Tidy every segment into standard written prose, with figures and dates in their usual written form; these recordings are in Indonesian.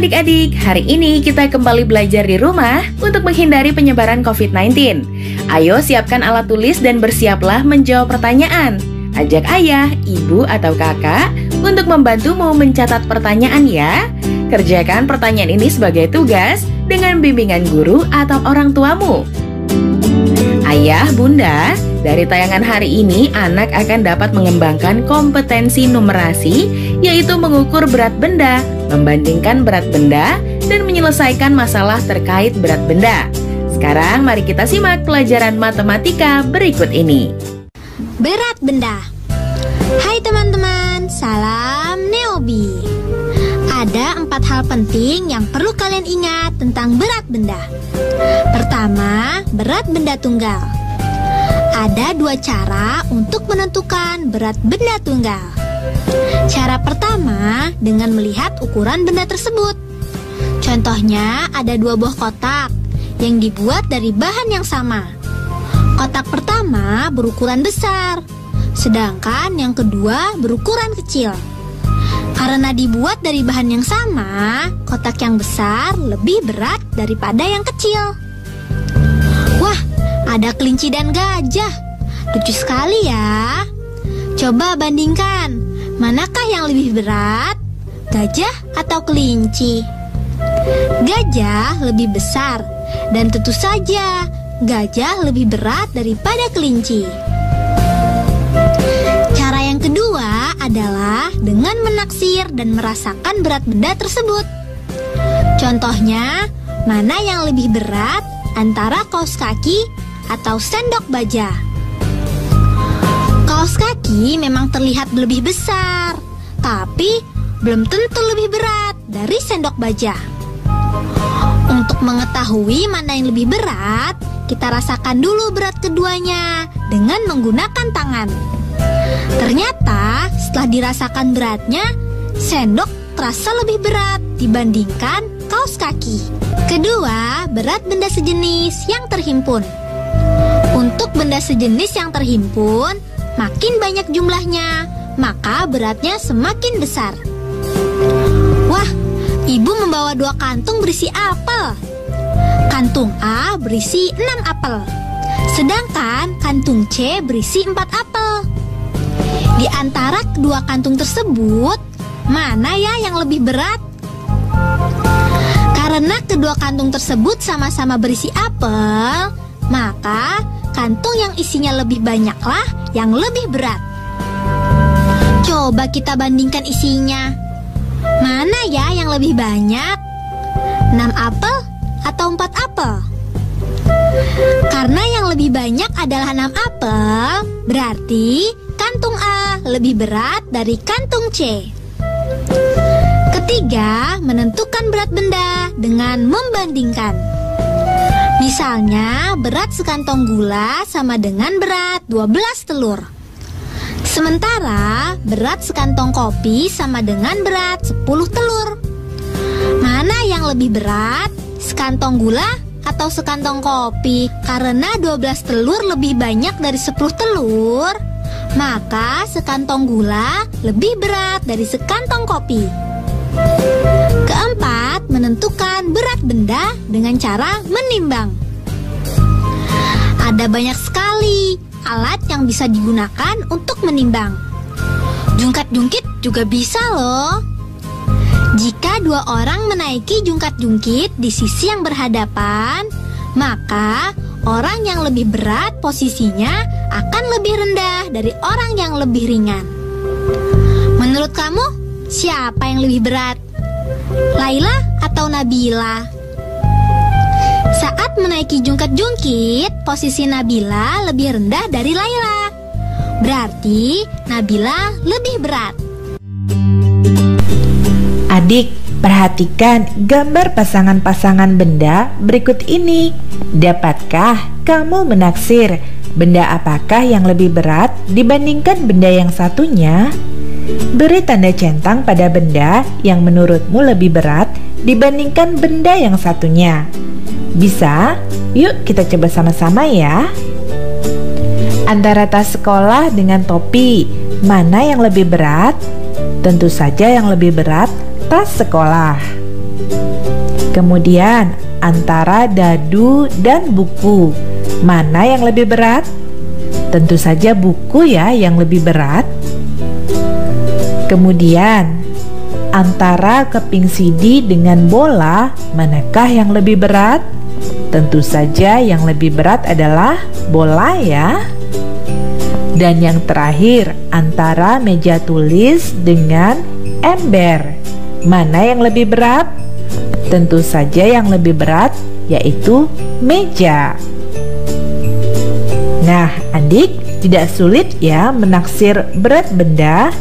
adik-adik, hari ini kita kembali belajar di rumah untuk menghindari penyebaran COVID-19. Ayo siapkan alat tulis dan bersiaplah menjawab pertanyaan. Ajak ayah, ibu, atau kakak untuk membantumu mencatat pertanyaan ya. Kerjakan pertanyaan ini sebagai tugas dengan bimbingan guru atau orang tuamu. Ayah, bunda, dari tayangan hari ini anak akan dapat mengembangkan kompetensi numerasi, yaitu mengukur berat benda, membandingkan berat benda, dan menyelesaikan masalah terkait berat benda. Sekarang mari kita simak pelajaran matematika berikut ini. Berat benda. Hai teman-teman, salam Neobi. Ada 4 hal penting yang perlu kalian ingat tentang berat benda. Pertama, berat benda tunggal. Ada 2 cara untuk menentukan berat benda tunggal. Cara pertama dengan melihat ukuran benda tersebut. Contohnya ada 2 buah kotak yang dibuat dari bahan yang sama. Kotak pertama berukuran besar, sedangkan yang kedua berukuran kecil. Karena dibuat dari bahan yang sama, kotak yang besar lebih berat daripada yang kecil. Wah, ada kelinci dan gajah. Lucu sekali ya. Coba bandingkan, manakah yang lebih berat? Gajah atau kelinci? Gajah lebih besar, dan tentu saja gajah lebih berat daripada kelinci. Cara yang kedua adalah dengan menaksir dan merasakan berat benda tersebut. Contohnya, mana yang lebih berat antara kaos kaki atau sendok baja? Kaos kaki memang terlihat lebih besar, tapi belum tentu lebih berat dari sendok baja. Untuk mengetahui mana yang lebih berat, kita rasakan dulu berat keduanya dengan menggunakan tangan. Ternyata setelah dirasakan beratnya, sendok terasa lebih berat dibandingkan kaos kaki. Kedua, berat benda sejenis yang terhimpun. Untuk benda sejenis yang terhimpun, makin banyak jumlahnya, maka beratnya semakin besar. Wah, ibu membawa 2 kantung berisi apel. Kantung A berisi 6 apel, sedangkan kantung C berisi 4 apel. Di antara kedua kantung tersebut, mana ya yang lebih berat? Karena kedua kantung tersebut sama-sama berisi apel, maka kantung yang isinya lebih banyaklah yang lebih berat. Coba kita bandingkan isinya. Mana ya yang lebih banyak? 6 apel atau 4 apel? Karena yang lebih banyak adalah 6 apel, berarti kantung A lebih berat dari kantung C. Ketiga, menentukan berat benda dengan membandingkan. Misalnya, berat sekantong gula sama dengan berat 12 telur. Sementara, berat sekantong kopi sama dengan berat 10 telur. Mana yang lebih berat? Sekantong gula atau sekantong kopi? Karena 12 telur lebih banyak dari 10 telur, maka sekantong gula lebih berat dari sekantong kopi. Keempat, menentukan berat benda dengan cara menimbang. Ada banyak sekali alat yang bisa digunakan untuk menimbang. Jungkat-jungkit juga bisa loh. Jika 2 orang menaiki jungkat-jungkit di sisi yang berhadapan, maka orang yang lebih berat posisinya akan lebih rendah dari orang yang lebih ringan. Menurut kamu, siapa yang lebih berat? Laila atau Nabila? Saat menaiki jungkat-jungkit, posisi Nabila lebih rendah dari Laila. Berarti Nabila lebih berat. Adik, perhatikan gambar pasangan-pasangan benda berikut ini. Dapatkah kamu menaksir benda apakah yang lebih berat dibandingkan benda yang satunya? Beri tanda centang pada benda yang menurutmu lebih berat dibandingkan benda yang satunya. Bisa? Yuk kita coba sama-sama ya. Antara tas sekolah dengan topi, mana yang lebih berat? Tentu saja yang lebih berat tas sekolah. Kemudian, antara dadu dan buku, mana yang lebih berat? Tentu saja buku ya yang lebih berat. Kemudian, antara keping CD dengan bola, manakah yang lebih berat? Tentu saja yang lebih berat adalah bola ya. Dan yang terakhir, antara meja tulis dengan ember, mana yang lebih berat? Tentu saja yang lebih berat yaitu meja. Nah, adik, tidak sulit ya menaksir berat benda?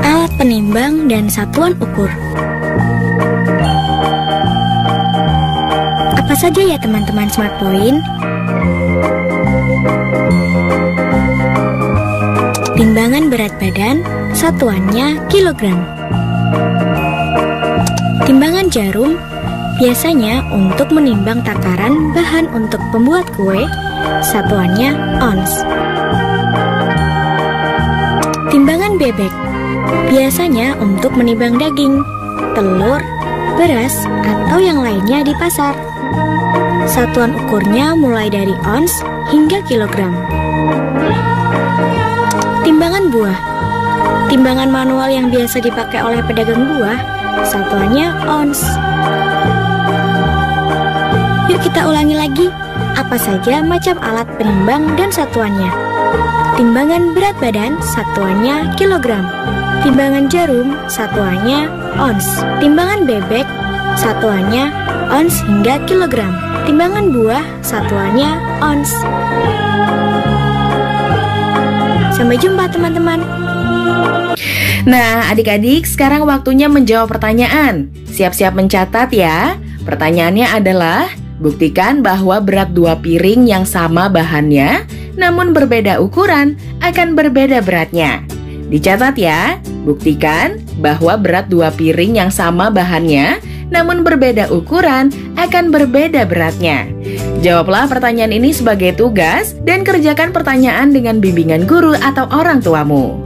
Alat penimbang dan satuan ukur. Apa saja ya teman-teman Smart Point? Timbangan berat badan, satuannya kilogram. Timbangan jarum, biasanya untuk menimbang takaran bahan untuk pembuat kue, satuannya ons. Timbangan bebek, biasanya untuk menimbang daging, telur, beras, atau yang lainnya di pasar. Satuan ukurnya mulai dari ons hingga kilogram. Timbangan buah, timbangan manual yang biasa dipakai oleh pedagang buah, satuannya ons. Yuk kita ulangi lagi, apa saja macam alat penimbang dan satuannya. Timbangan berat badan, satuannya kilogram. Timbangan jarum, satuannya ons. Timbangan bebek, satuannya ons hingga kilogram. Timbangan buah, satuannya ons. Sampai jumpa teman-teman. Nah, adik-adik, sekarang waktunya menjawab pertanyaan. Siap-siap mencatat ya. Pertanyaannya adalah, buktikan bahwa berat 2 piring yang sama bahannya, namun berbeda ukuran, akan berbeda beratnya. Dicatat ya, buktikan bahwa berat 2 piring yang sama bahannya, namun berbeda ukuran, akan berbeda beratnya. Jawablah pertanyaan ini sebagai tugas dan kerjakan pertanyaan dengan bimbingan guru atau orang tuamu.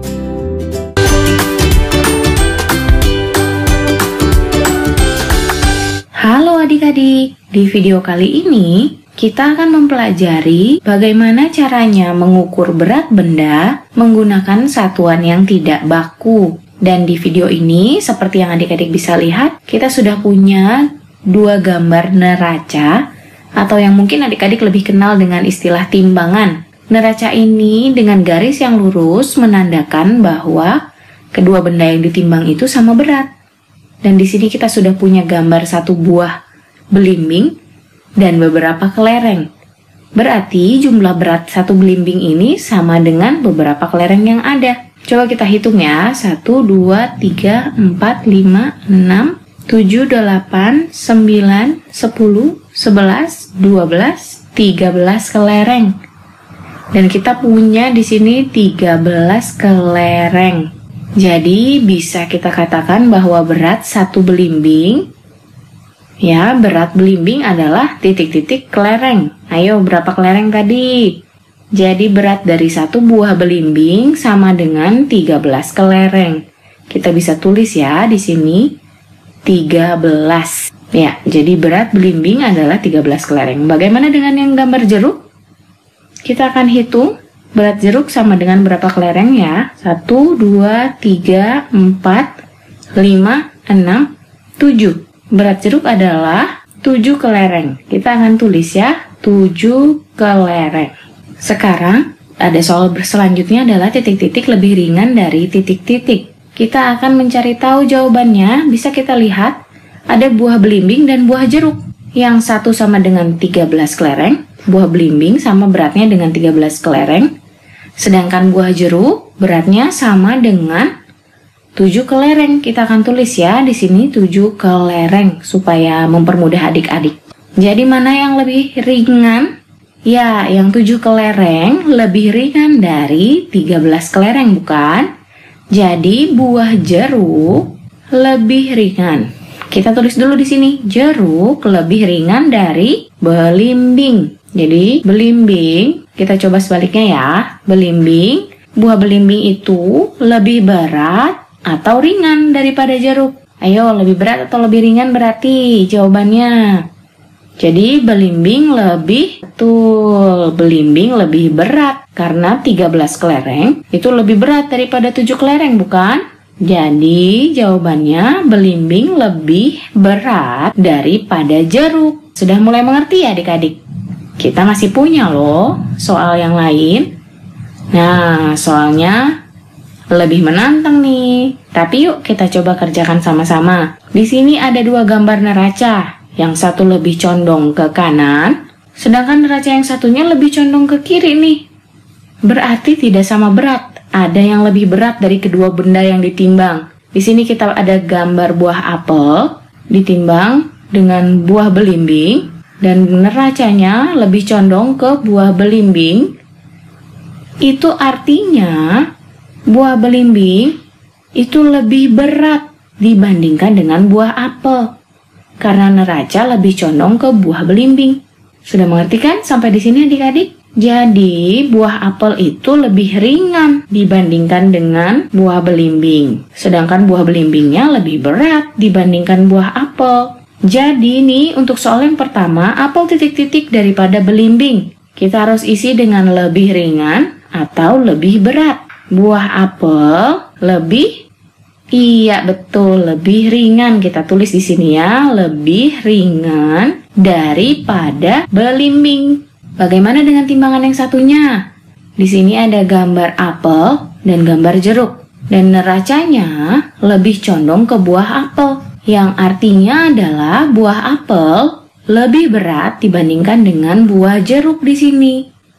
Halo adik-adik, di video kali ini kita akan mempelajari bagaimana caranya mengukur berat benda menggunakan satuan yang tidak baku. Dan di video ini, seperti yang adik-adik bisa lihat, kita sudah punya 2 gambar neraca, atau yang mungkin adik-adik lebih kenal dengan istilah timbangan. Neraca ini dengan garis yang lurus menandakan bahwa kedua benda yang ditimbang itu sama berat. Dan di sini kita sudah punya gambar 1 buah belimbing dan beberapa kelereng. Berarti jumlah berat 1 belimbing ini sama dengan beberapa kelereng yang ada. Coba kita hitung ya, 1, 2, 3, 4, 5, 6, 7, 8, 9, 10, 11, 12, 13 kelereng. Dan kita punya di sini 13 kelereng. Jadi bisa kita katakan bahwa berat 1 belimbing, ya berat belimbing adalah titik-titik kelereng. Ayo, berapa kelereng tadi? Jadi berat dari 1 buah belimbing sama dengan 13 kelereng. Kita bisa tulis ya di sini 13. Ya, jadi berat belimbing adalah 13 kelereng. Bagaimana dengan yang gambar jeruk? Kita akan hitung berat jeruk sama dengan berapa kelereng ya. 1, 2, 3, 4, 5, 6, 7. Berat jeruk adalah 7 kelereng. Kita akan tulis ya 7 kelereng. Sekarang, ada soal selanjutnya adalah titik-titik lebih ringan dari titik-titik. Kita akan mencari tahu jawabannya. Bisa kita lihat, ada buah belimbing dan buah jeruk. Yang satu sama dengan 13 kelereng, buah belimbing sama beratnya dengan 13 kelereng. Sedangkan buah jeruk beratnya sama dengan 7 kelereng. Kita akan tulis ya di sini 7 kelereng supaya mempermudah adik-adik. Jadi mana yang lebih ringan? Ya, yang 7 kelereng lebih ringan dari 13 kelereng, bukan? Jadi buah jeruk lebih ringan. Kita tulis dulu di sini, jeruk lebih ringan dari belimbing. Jadi belimbing, kita coba sebaliknya ya. Belimbing, buah belimbing itu lebih berat atau ringan daripada jeruk? Ayo, lebih berat atau lebih ringan berarti jawabannya. Jadi belimbing lebih berat karena 13 kelereng itu lebih berat daripada 7 kelereng, bukan? Jadi jawabannya belimbing lebih berat daripada jeruk. Sudah mulai mengerti ya adik-adik? Kita masih punya loh soal yang lain. Nah, soalnya lebih menantang nih. Tapi yuk kita coba kerjakan sama-sama. Di sini ada 2 gambar neraca. Yang satu lebih condong ke kanan, sedangkan neraca yang satunya lebih condong ke kiri nih. Berarti tidak sama berat. Ada yang lebih berat dari kedua benda yang ditimbang. Di sini kita ada gambar buah apel ditimbang dengan buah belimbing dan neracanya lebih condong ke buah belimbing. Itu artinya buah belimbing itu lebih berat dibandingkan dengan buah apel. Karena neraca lebih condong ke buah belimbing. Sudah mengerti kan sampai di sini adik-adik? Jadi buah apel itu lebih ringan dibandingkan dengan buah belimbing. Sedangkan buah belimbingnya lebih berat dibandingkan buah apel. Jadi nih untuk soal yang pertama, apel titik-titik daripada belimbing. Kita harus isi dengan lebih ringan atau lebih berat. Buah apel lebih Iya, betul, lebih ringan. Kita tulis di sini ya, lebih ringan daripada belimbing. Bagaimana dengan timbangan yang satunya? Di sini ada gambar apel dan gambar jeruk. Dan neracanya lebih condong ke buah apel. Yang artinya adalah buah apel lebih berat dibandingkan dengan buah jeruk di sini.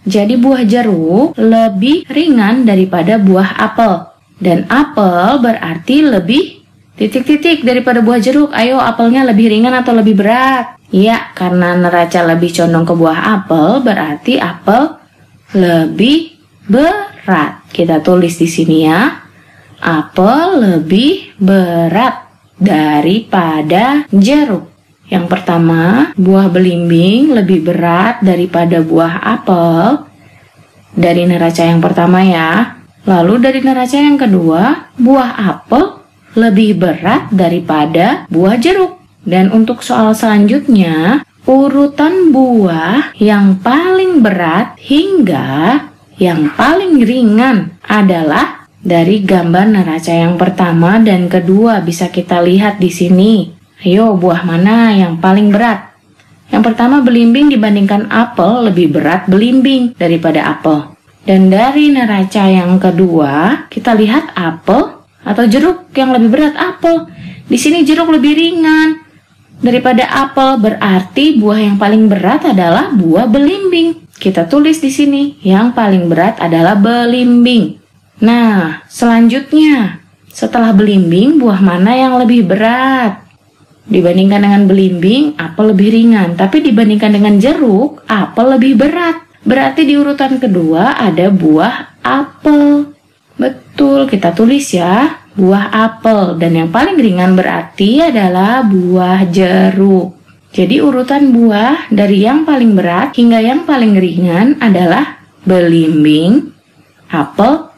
Jadi buah jeruk lebih ringan daripada buah apel. Dan apel berarti lebih titik-titik daripada buah jeruk. Ayo, apelnya lebih ringan atau lebih berat? Ya, karena neraca lebih condong ke buah apel, berarti apel lebih berat. Kita tulis di sini ya. Apel lebih berat daripada jeruk. Yang pertama, buah belimbing lebih berat daripada buah apel. Dari neraca yang pertama ya. Lalu dari neraca yang kedua, buah apel lebih berat daripada buah jeruk. Dan untuk soal selanjutnya, urutan buah yang paling berat hingga yang paling ringan adalah dari gambar neraca yang pertama dan kedua. Bisa kita lihat di sini. Ayo, buah mana yang paling berat? Yang pertama, belimbing dibandingkan apel lebih berat belimbing daripada apel. Dan dari neraca yang kedua, kita lihat apel atau jeruk yang lebih berat apel. Di sini jeruk lebih ringan daripada apel, berarti buah yang paling berat adalah buah belimbing. Kita tulis di sini, yang paling berat adalah belimbing. Nah, selanjutnya, setelah belimbing, buah mana yang lebih berat? Dibandingkan dengan belimbing, apel lebih ringan. Tapi dibandingkan dengan jeruk, apel lebih berat. Berarti di urutan kedua ada buah apel. Betul, kita tulis ya, buah apel. Dan yang paling ringan berarti adalah buah jeruk. Jadi urutan buah dari yang paling berat hingga yang paling ringan adalah belimbing, apel,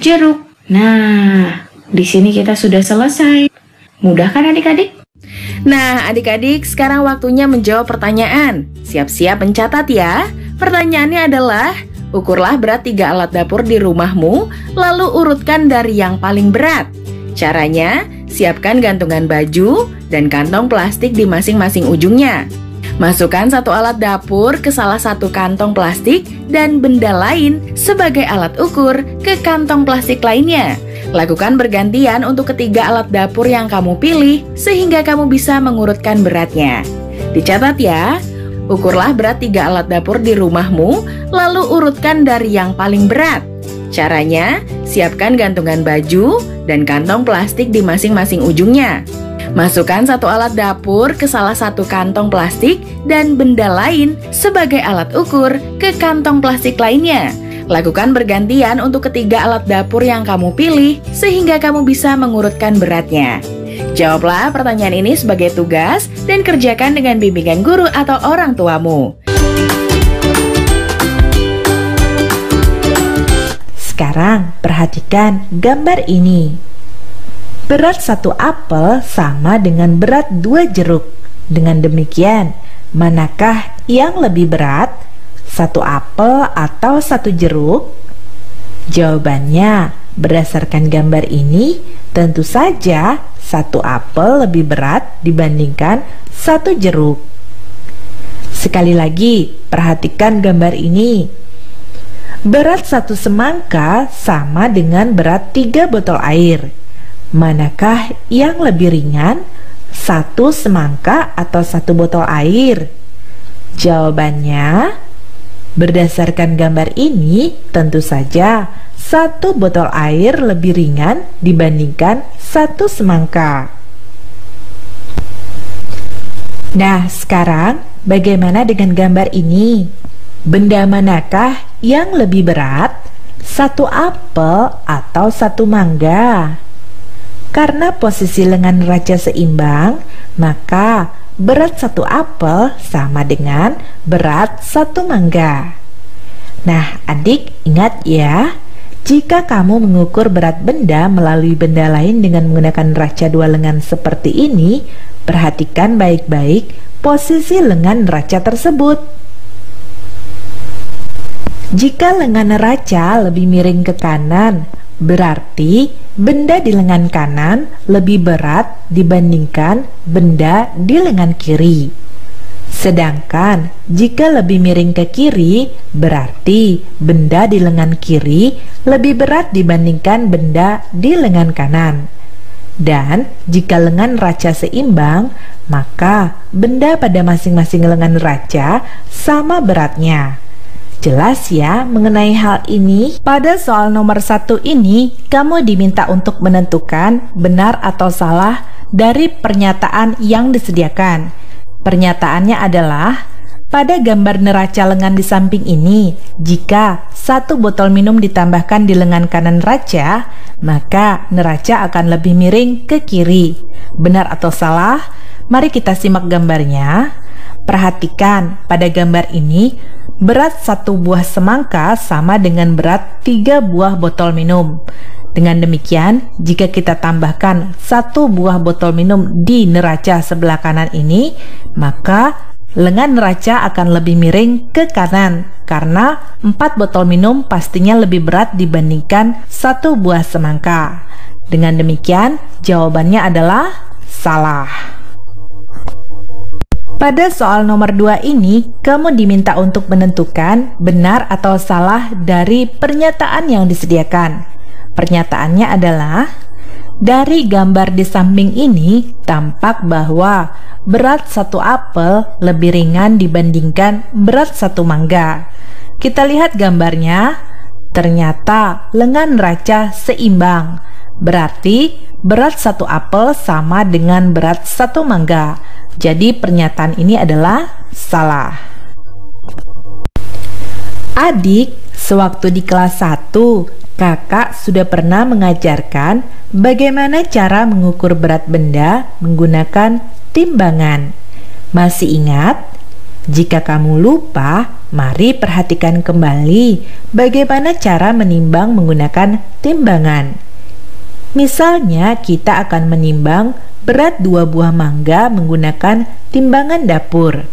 jeruk. Nah, di sini kita sudah selesai. Mudah kan adik-adik? Nah, adik-adik, sekarang waktunya menjawab pertanyaan. Siap-siap mencatat ya. Pertanyaannya adalah, ukurlah berat 3 alat dapur di rumahmu, lalu urutkan dari yang paling berat. Caranya, siapkan gantungan baju dan kantong plastik di masing-masing ujungnya. Masukkan 1 alat dapur ke salah satu kantong plastik dan benda lain sebagai alat ukur ke kantong plastik lainnya. Lakukan bergantian untuk ketiga alat dapur yang kamu pilih sehingga kamu bisa mengurutkan beratnya. Dicatat ya. Ukurlah berat 3 alat dapur di rumahmu, lalu urutkan dari yang paling berat. Caranya, siapkan gantungan baju dan kantong plastik di masing-masing ujungnya. Masukkan 1 alat dapur ke salah satu kantong plastik dan benda lain sebagai alat ukur ke kantong plastik lainnya. Lakukan bergantian untuk ketiga alat dapur yang kamu pilih sehingga kamu bisa mengurutkan beratnya. Jawablah pertanyaan ini sebagai tugas dan kerjakan dengan bimbingan guru atau orang tuamu. Sekarang perhatikan gambar ini. Berat 1 apel sama dengan berat 2 jeruk. Dengan demikian, manakah yang lebih berat? 1 apel atau 1 jeruk? Jawabannya, berdasarkan gambar ini, tentu saja 1 apel lebih berat dibandingkan 1 jeruk. Sekali lagi, perhatikan gambar ini. Berat 1 semangka sama dengan berat 3 botol air. Manakah yang lebih ringan? 1 semangka atau 1 botol air? Jawabannya, berdasarkan gambar ini, tentu saja 1 botol air lebih ringan dibandingkan 1 semangka. Nah, sekarang bagaimana dengan gambar ini? Benda manakah yang lebih berat? 1 apel atau 1 mangga? Karena posisi lengan neraca seimbang, maka berat 1 apel sama dengan berat 1 mangga. Nah, adik ingat ya, jika kamu mengukur berat benda melalui benda lain dengan menggunakan neraca 2 lengan seperti ini, perhatikan baik-baik posisi lengan neraca tersebut. Jika lengan neraca lebih miring ke kanan, berarti benda di lengan kanan lebih berat dibandingkan benda di lengan kiri. Sedangkan jika lebih miring ke kiri, berarti benda di lengan kiri lebih berat dibandingkan benda di lengan kanan. Dan jika lengan neraca seimbang, maka benda pada masing-masing lengan neraca sama beratnya. Jelas ya mengenai hal ini? Pada soal nomor 1 ini, kamu diminta untuk menentukan benar atau salah dari pernyataan yang disediakan. Pernyataannya adalah, pada gambar neraca lengan di samping ini, jika 1 botol minum ditambahkan di lengan kanan neraca, maka neraca akan lebih miring ke kiri. Benar atau salah? Mari kita simak gambarnya. Perhatikan pada gambar ini, berat 1 buah semangka sama dengan berat 3 buah botol minum. Dengan demikian, jika kita tambahkan 1 buah botol minum di neraca sebelah kanan ini, maka lengan neraca akan lebih miring ke kanan karena 4 botol minum pastinya lebih berat dibandingkan 1 buah semangka. Dengan demikian, jawabannya adalah salah. Pada soal nomor 2 ini, kamu diminta untuk menentukan benar atau salah dari pernyataan yang disediakan. Pernyataannya adalah, dari gambar di samping ini tampak bahwa berat 1 apel lebih ringan dibandingkan berat 1 mangga. Kita lihat gambarnya, ternyata lengan neraca seimbang. Berarti berat 1 apel sama dengan berat 1 mangga. Jadi pernyataan ini adalah salah. Adik, sewaktu di kelas 1, kakak sudah pernah mengajarkan bagaimana cara mengukur berat benda menggunakan timbangan. Masih ingat? Jika kamu lupa, mari perhatikan kembali bagaimana cara menimbang menggunakan timbangan. Misalnya, kita akan menimbang berat 2 buah mangga menggunakan timbangan dapur.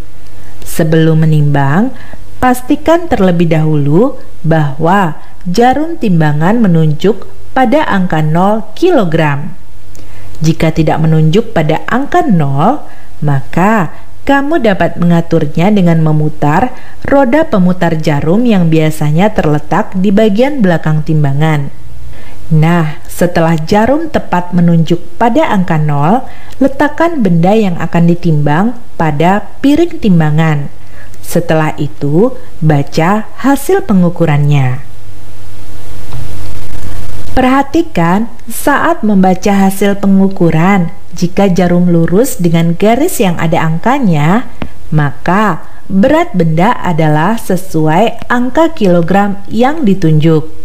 Sebelum menimbang, pastikan terlebih dahulu bahwa jarum timbangan menunjuk pada angka 0 kg. Jika tidak menunjuk pada angka 0, maka kamu dapat mengaturnya dengan memutar roda pemutar jarum yang biasanya terletak di bagian belakang timbangan. Nah, setelah jarum tepat menunjuk pada angka 0, letakkan benda yang akan ditimbang pada piring timbangan. Setelah itu, baca hasil pengukurannya. Perhatikan saat membaca hasil pengukuran, jika jarum lurus dengan garis yang ada angkanya, maka berat benda adalah sesuai angka kilogram yang ditunjuk.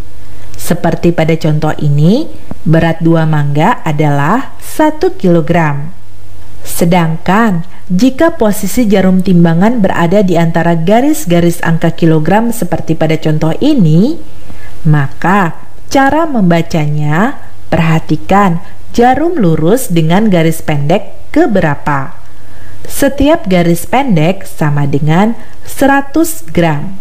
Seperti pada contoh ini, berat 2 mangga adalah 1 kilogram. Sedangkan jika posisi jarum timbangan berada di antara garis-garis angka kilogram seperti pada contoh ini, maka cara membacanya, perhatikan jarum lurus dengan garis pendek ke berapa? Setiap garis pendek sama dengan 100 gram.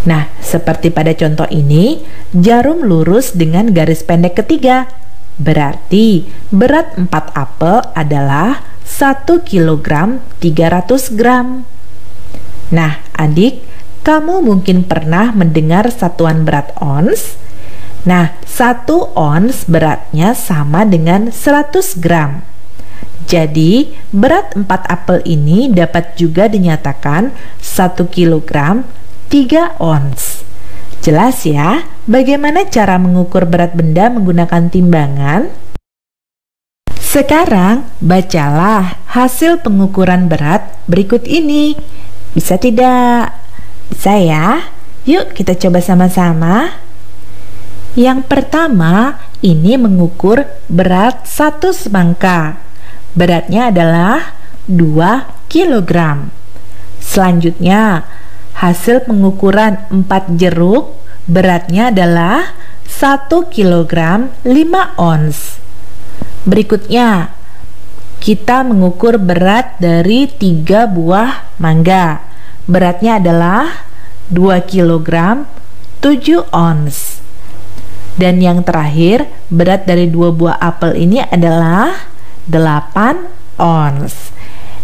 Nah, seperti pada contoh ini, jarum lurus dengan garis pendek ketiga. Berarti berat 4 apel adalah 1 kg 300 gram. Nah, adik, kamu mungkin pernah mendengar satuan berat ons? Nah, 1 ons beratnya sama dengan 100 gram. Jadi, berat 4 apel ini dapat juga dinyatakan 1 kg 3 ons. Jelas ya, bagaimana cara mengukur berat benda menggunakan timbangan? Sekarang, bacalah hasil pengukuran berat berikut ini. Bisa tidak? Bisa ya? Yuk kita coba sama-sama. Yang pertama, ini mengukur berat 1 semangka. Beratnya adalah 2 kg. Selanjutnya, hasil pengukuran 4 jeruk, beratnya adalah 1 kg 5 ons. Berikutnya, kita mengukur berat dari 3 buah mangga. Beratnya adalah 2 kg 7 ons. Dan yang terakhir, berat dari 2 buah apel ini adalah 8 ons.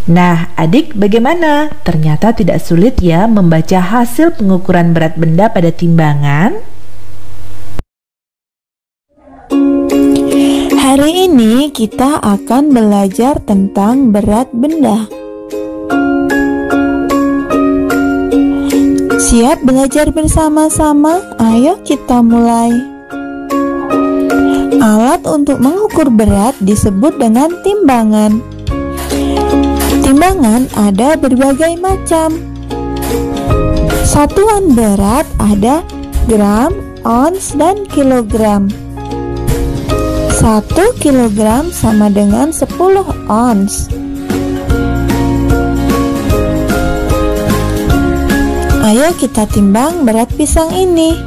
Nah, adik bagaimana? Ternyata tidak sulit ya membaca hasil pengukuran berat benda pada timbangan. Hari ini kita akan belajar tentang berat benda. Siap belajar bersama-sama? Ayo kita mulai. Alat untuk mengukur berat disebut dengan timbangan. Timbangan ada berbagai macam. Satuan berat ada gram, ons, dan kilogram. 1 kilogram sama dengan 10 ons. Ayo kita timbang berat pisang ini.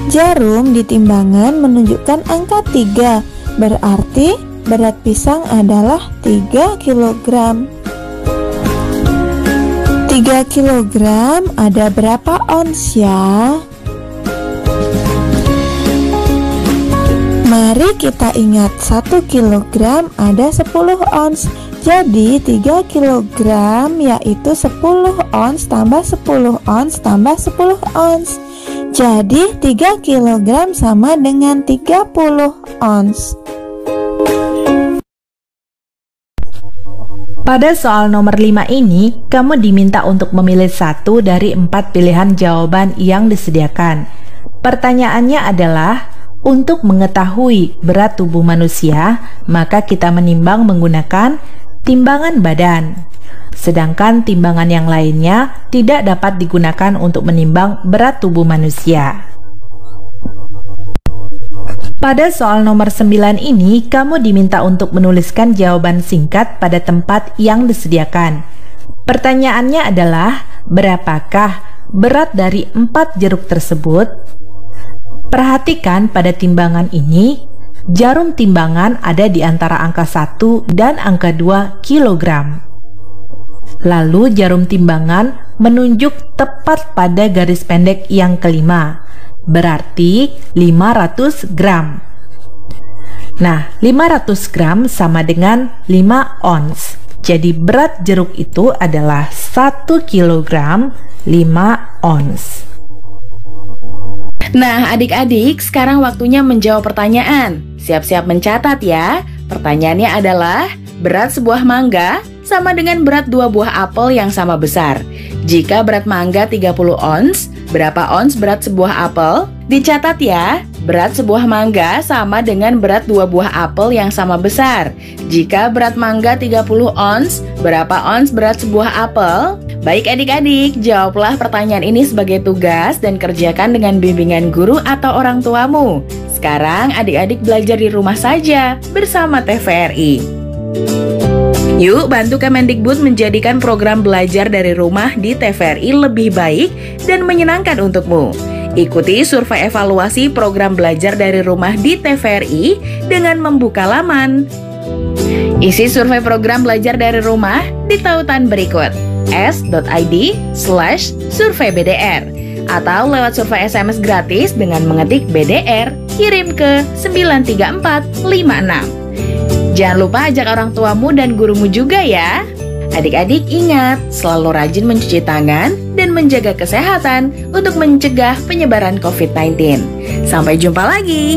Jarum di timbangan menunjukkan angka 3, berarti berat pisang adalah 3 kilogram. 3 kilogram ada berapa ons ya? Mari kita ingat 1 kilogram ada 10 ons. Jadi 3 kilogram yaitu 10 ons tambah 10 ons tambah 10 ons. Jadi 3 kilogram sama dengan 30 ons. Pada soal nomor 5 ini, kamu diminta untuk memilih 1 dari 4 pilihan jawaban yang disediakan. Pertanyaannya adalah, untuk mengetahui berat tubuh manusia, maka kita menimbang menggunakan timbangan badan. Sedangkan timbangan yang lainnya tidak dapat digunakan untuk menimbang berat tubuh manusia. Pada soal nomor 9 ini, kamu diminta untuk menuliskan jawaban singkat pada tempat yang disediakan. Pertanyaannya adalah, berapakah berat dari 4 jeruk tersebut? Perhatikan pada timbangan ini, jarum timbangan ada di antara angka 1 dan angka 2 kilogram. Lalu jarum timbangan menunjuk tepat pada garis pendek yang kelima, berarti 500 gram. Nah, 500 gram sama dengan 5 ons. Jadi berat jeruk itu adalah 1 kilogram 5 ons. Nah, adik-adik, sekarang waktunya menjawab pertanyaan. Siap-siap mencatat ya. Pertanyaannya adalah, berat sebuah mangga sama dengan berat 2 buah apel yang sama besar. Jika berat mangga 30 ons, berapa ons berat sebuah apel? Dicatat ya, berat sebuah mangga sama dengan berat 2 buah apel yang sama besar. Jika berat mangga 30 ons, berapa ons berat sebuah apel? Baik adik-adik, jawablah pertanyaan ini sebagai tugas dan kerjakan dengan bimbingan guru atau orang tuamu. Sekarang adik-adik belajar di rumah saja bersama TVRI. Yuk bantu Kemendikbud menjadikan program belajar dari rumah di TVRI lebih baik dan menyenangkan untukmu. Ikuti survei evaluasi program belajar dari rumah di TVRI dengan membuka laman. Isi survei program belajar dari rumah di tautan berikut: s.id/surveibdr atau lewat survei SMS gratis dengan mengetik BDR, kirim ke 93456. Jangan lupa ajak orang tuamu dan gurumu juga ya. Adik-adik ingat, selalu rajin mencuci tangan dan menjaga kesehatan untuk mencegah penyebaran COVID-19. Sampai jumpa lagi.